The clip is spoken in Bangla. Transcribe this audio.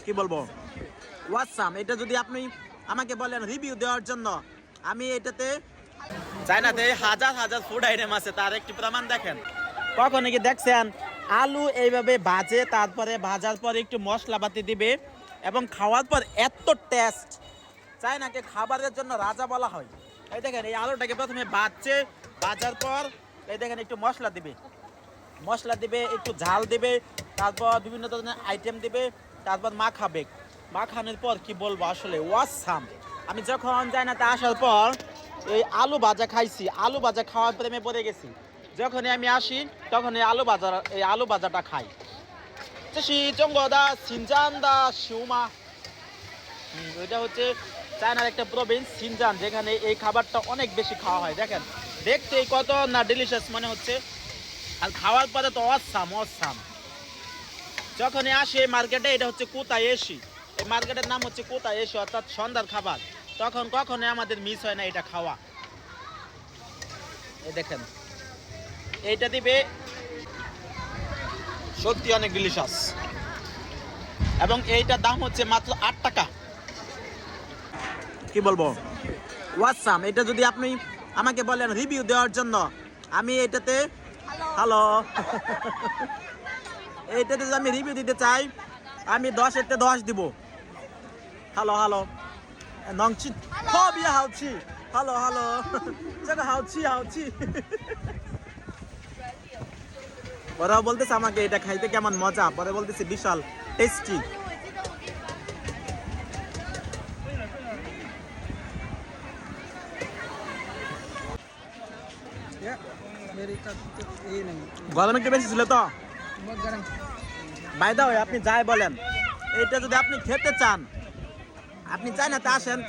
কি বলবো ওয়াসাম। এটা যদি আপনি আমাকে বলেন রিভিউ দেওয়ার জন্য, আমি এটাতে চায়নাতে হাজার হাজার ফুড আইটেম আছে, তার একটি প্রমাণ দেখেন। কখনো কি দেখছেন আলু এইভাবে ভাজে, তারপরে ভাজার পরে একটু মশলাপাতি দিবে এবং খাওয়ার পর এত টেস্ট। চায়নাকে খাবারের জন্য রাজা বলা হয়। এই দেখেন এই আলুটাকে প্রথমে ভাজছে, ভাজার পর এই দেখেন একটু মশলা দিবে, একটু ঝাল দিবে, তারপর বিভিন্ন ধরনের আইটেম দিবে, তারপর মাখাবে। মাখানোর পর কি বলবো আসলে ওয়াসাম। আমি যখন চায়নাতে আসার পর এই আলু ভাজা খাইছি, আলু ভাজা খাওয়ার প্রেমে পড়ে গেছি। যখনই আমি আসি তখন এই আলু ভাজাটা খাই। এটা হচ্ছে চায়নার একটা প্রভিন্স সিনজান, যেখানে এই খাবারটা অনেক বেশি খাওয়া হয়। দেখেন দেখতে কত না ডিলিশিয়াস মনে হচ্ছে, আর খাওয়ার পরে তো অসাম। যখনই আসি এই মার্কেটে, এটা হচ্ছে কোতায়েশি, এই মার্কেটের নাম হচ্ছে কোতায়েশি, অর্থাৎ সন্ধ্যার খাবার। তখন কখনোই আমাদের মিস হয় না এটা খাওয়া। এই দেখেন এইটা দিবে, সত্যি অনেক ডিলিশিয়াস, এবং এইটার দাম হচ্ছে মাত্র 8 টাকা। কি বলবো ওয়াসাম। এটা যদি আপনি আমাকে বলেন রিভিউ দেওয়ার জন্য, আমি এটাতে হ্যালো এইটাতে যদি আমি রিভিউ দিতে চাই, আমি 10-এর 10 দিব। হ্যালো নংচি খুবই হাউচি, হ্যালো জায়গা হাউচি ওরাও বলতেছে আমাকে এটা খাইতে কেমন মজা, পরে বলতেছে বিশাল টেস্টি। গরম একটু বেশি ছিল তো বাই দা ওয়ে, আপনি যাই বলেন, এটা যদি আপনি খেতে চান, আপনি চায়নাতে আসেন।